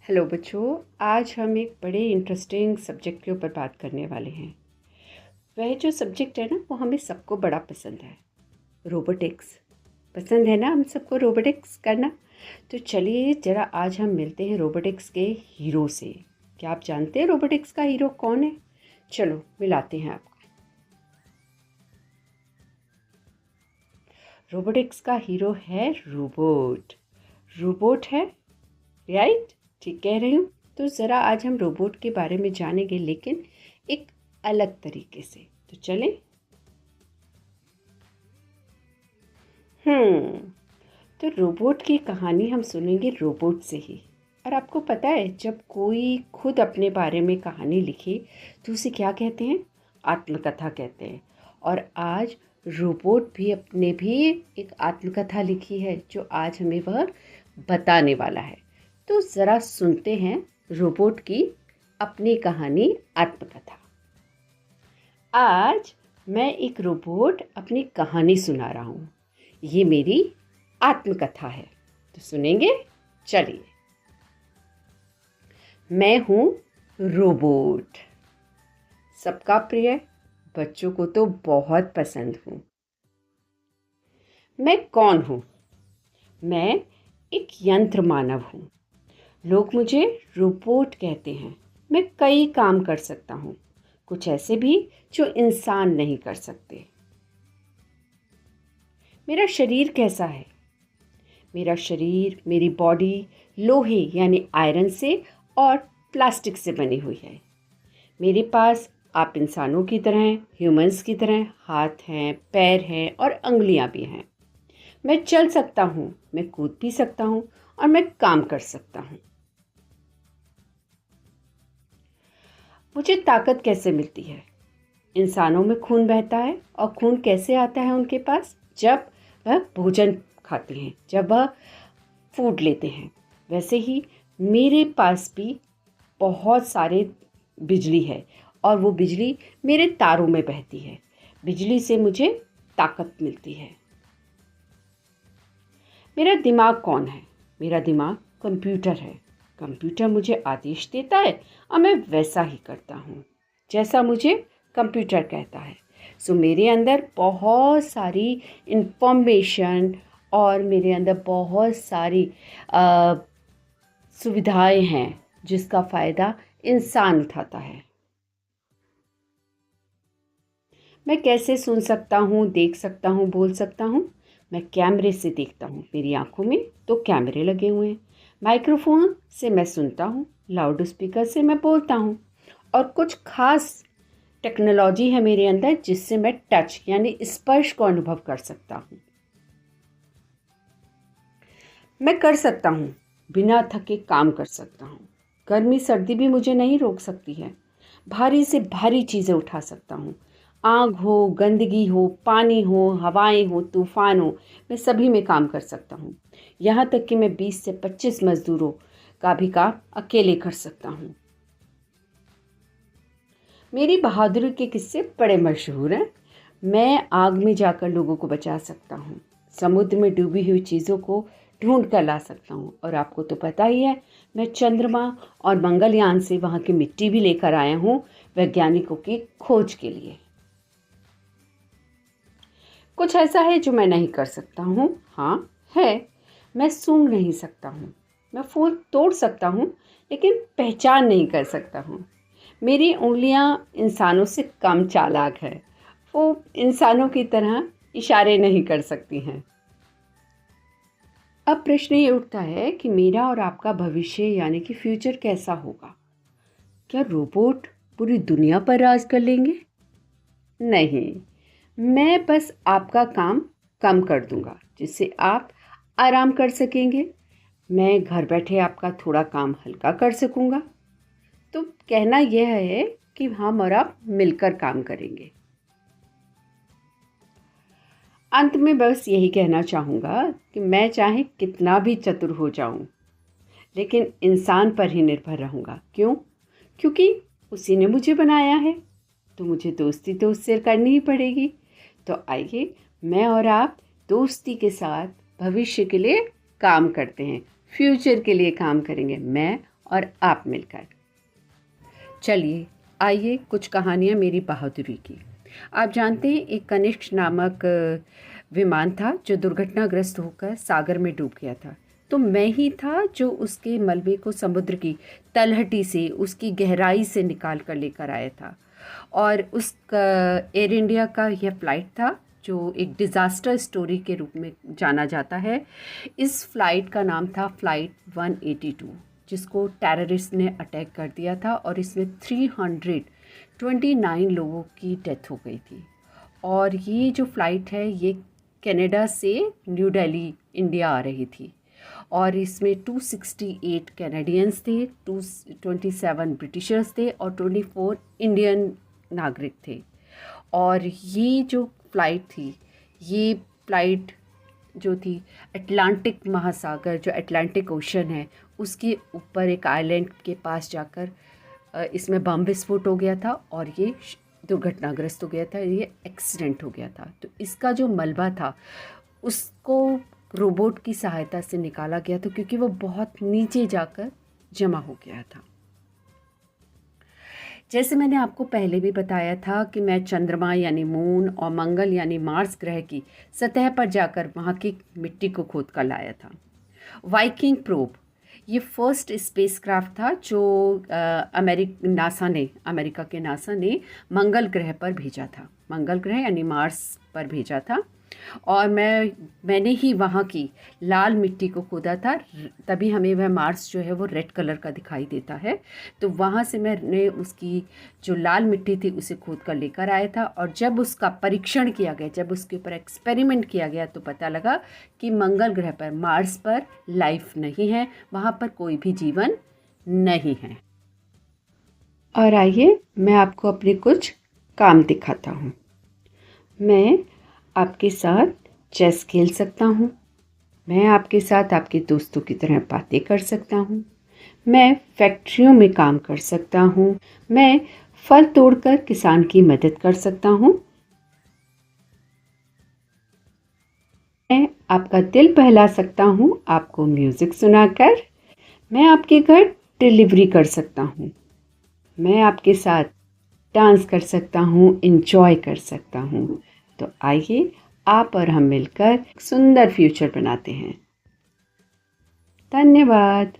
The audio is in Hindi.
हेलो बच्चों, आज हम एक बड़े इंटरेस्टिंग सब्जेक्ट के ऊपर बात करने वाले हैं। वह जो सब्जेक्ट है ना, वो हमें सबको बड़ा पसंद है। रोबोटिक्स पसंद है ना हम सबको, रोबोटिक्स करना। तो चलिए ज़रा आज हम मिलते हैं रोबोटिक्स के हीरो से। क्या आप जानते हैं रोबोटिक्स का हीरो कौन है? चलो मिलाते हैं आपको। रोबोटिक्स का हीरो है रोबोट। रोबोट है, राइट? ठीक कह रही हूँ। तो ज़रा आज हम रोबोट के बारे में जानेंगे, लेकिन एक अलग तरीके से। तो चलें। तो रोबोट की कहानी हम सुनेंगे रोबोट से ही। और आपको पता है, जब कोई खुद अपने बारे में कहानी लिखे तो उसे क्या कहते हैं? आत्मकथा कहते हैं। और आज रोबोट भी अपने भी एक आत्मकथा लिखी है, जो आज हमें वह बताने वाला है। तो ज़रा सुनते हैं रोबोट की अपनी कहानी, आत्मकथा। आज मैं एक रोबोट अपनी कहानी सुना रहा हूँ। ये मेरी आत्मकथा है, तो सुनेंगे? चलिए। मैं हूँ रोबोट, सबका प्रिय, बच्चों को तो बहुत पसंद हूँ। मैं कौन हूँ? मैं एक यंत्र मानव हूँ। लोग मुझे रोबोट कहते हैं। मैं कई काम कर सकता हूँ, कुछ ऐसे भी जो इंसान नहीं कर सकते। मेरा शरीर कैसा है? मेरा शरीर, मेरी बॉडी लोहे यानी आयरन से और प्लास्टिक से बनी हुई है। मेरे पास आप इंसानों की तरह, ह्यूमंस की तरह हाथ हैं, पैर हैं और अंगुलियां भी हैं। मैं चल सकता हूँ, मैं कूद भी सकता हूँ और मैं काम कर सकता हूँ। मुझे ताकत कैसे मिलती है? इंसानों में खून बहता है, और खून कैसे आता है उनके पास? जब वह भोजन खाते हैं, जब वह फूड लेते हैं। वैसे ही मेरे पास भी बहुत सारे बिजली है, और वो बिजली मेरे तारों में बहती है। बिजली से मुझे ताकत मिलती है। मेरा दिमाग कौन है? मेरा दिमाग कंप्यूटर है। कंप्यूटर मुझे आदेश देता है और मैं वैसा ही करता हूँ जैसा मुझे कंप्यूटर कहता है। सो मेरे अंदर बहुत सारी इंफॉर्मेशन और मेरे अंदर बहुत सारी सुविधाएं हैं, जिसका फ़ायदा इंसान उठाता है। मैं कैसे सुन सकता हूँ, देख सकता हूँ, बोल सकता हूँ? मैं कैमरे से देखता हूँ। मेरी आँखों में तो कैमरे लगे हुए हैं। माइक्रोफोन से मैं सुनता हूँ, लाउड स्पीकर से मैं बोलता हूँ, और कुछ खास टेक्नोलॉजी है मेरे अंदर, जिससे मैं टच यानी स्पर्श को अनुभव कर सकता हूँ। मैं कर सकता हूँ, बिना थके काम कर सकता हूँ। गर्मी सर्दी भी मुझे नहीं रोक सकती है। भारी से भारी चीज़ें उठा सकता हूँ। आग हो, गंदगी हो, पानी हो, हवाएं हो, तूफान हो, मैं सभी में काम कर सकता हूँ। यहाँ तक कि मैं 20 से 25 मजदूरों का भी काम अकेले कर सकता हूँ। मेरी बहादुरी के किस्से बड़े मशहूर हैं। मैं आग में जाकर लोगों को बचा सकता हूँ। समुद्र में डूबी हुई चीज़ों को ढूंढ कर ला सकता हूँ। और आपको तो पता ही है, मैं चंद्रमा और मंगलयान से वहाँ की मिट्टी भी लेकर आया हूँ, वैज्ञानिकों की खोज के लिए। कुछ ऐसा है जो मैं नहीं कर सकता हूँ? हाँ है। मैं सूंघ नहीं सकता हूँ। मैं फूल तोड़ सकता हूँ, लेकिन पहचान नहीं कर सकता हूँ। मेरी उंगलियां इंसानों से कम चालाक है। वो इंसानों की तरह इशारे नहीं कर सकती हैं। अब प्रश्न ये उठता है कि मेरा और आपका भविष्य यानी कि फ्यूचर कैसा होगा? क्या रोबोट पूरी दुनिया पर राज कर लेंगे? नहीं, मैं बस आपका काम कम कर दूंगा, जिससे आप आराम कर सकेंगे। मैं घर बैठे आपका थोड़ा काम हल्का कर सकूंगा। तो कहना यह है कि हम और आप मिलकर काम करेंगे। अंत में बस यही कहना चाहूँगा कि मैं चाहे कितना भी चतुर हो जाऊँ, लेकिन इंसान पर ही निर्भर रहूँगा। क्यों? क्योंकि उसी ने मुझे बनाया है, तो मुझे दोस्ती तो उससे करनी ही पड़ेगी। तो आइए, मैं और आप दोस्ती के साथ भविष्य के लिए काम करते हैं, फ्यूचर के लिए काम करेंगे, मैं और आप मिलकर। चलिए आइए कुछ कहानियाँ मेरी बहादुरी की। आप जानते हैं एक कनिष्क नामक विमान था जो दुर्घटनाग्रस्त होकर सागर में डूब गया था। तो मैं ही था जो उसके मलबे को समुद्र की तलहटी से, उसकी गहराई से निकाल कर लेकर आया था। और उस एयर इंडिया का यह फ़्लाइट था जो एक डिज़ास्टर स्टोरी के रूप में जाना जाता है। इस फ़्लाइट का नाम था फ़्लाइट 182, जिसको टेररिस्ट ने अटैक कर दिया था और इसमें 329 लोगों की डेथ हो गई थी। और ये जो फ़्लाइट है ये कनाडा से न्यू दिल्ली इंडिया आ रही थी। और इसमें 268 कैनेडियंस थे, 227 ब्रिटिशर्स थे और 24 इंडियन नागरिक थे। और ये जो फ़्लाइट थी, ये फ़्लाइट जो थी अटलांटिक महासागर, जो अटलांटिक ओशन है, उसके ऊपर एक आइलैंड के पास जाकर इसमें बम विस्फोट हो गया था और ये दुर्घटनाग्रस्त हो गया था, ये एक्सीडेंट हो गया था। तो इसका जो मलबा था उसको रोबोट की सहायता से निकाला गया था क्योंकि वो बहुत नीचे जाकर जमा हो गया था। जैसे मैंने आपको पहले भी बताया था कि मैं चंद्रमा यानी मून और मंगल यानी मार्स ग्रह की सतह पर जाकर वहाँ की मिट्टी को खोद कर लाया था। वाइकिंग प्रोब ये फर्स्ट स्पेसक्राफ्ट था जो अमेरिका के नासा ने मंगल ग्रह पर भेजा था। मंगल ग्रह यानी मार्स पर भेजा था। और मैंने ही वहाँ की लाल मिट्टी को खोदा था, तभी हमें वह मार्स जो है वो रेड कलर का दिखाई देता है। तो वहाँ से मैंने उसकी जो लाल मिट्टी थी उसे खोद कर लेकर आया था। और जब उसका परीक्षण किया गया, जब उसके ऊपर एक्सपेरिमेंट किया गया तो पता लगा कि मंगल ग्रह पर, मार्स पर लाइफ नहीं है, वहाँ पर कोई भी जीवन नहीं है। और आइए मैं आपको अपने कुछ काम दिखाता हूँ। मैं आपके साथ चेस खेल सकता हूँ, मैं आपके साथ आपके दोस्तों की तरह बातें कर सकता हूँ, मैं फैक्ट्रियों में काम कर सकता हूँ, मैं फल तोड़कर किसान की मदद कर सकता हूँ, मैं आपका दिल बहला सकता हूँ आपको म्यूज़िक सुनाकर, मैं आपके घर डिलीवरी कर सकता हूँ, मैं आपके साथ डांस कर सकता हूँ, एंजॉय कर सकता हूँ। तो आइए आप और हम मिलकर एक सुंदर फ्यूचर बनाते हैं। धन्यवाद।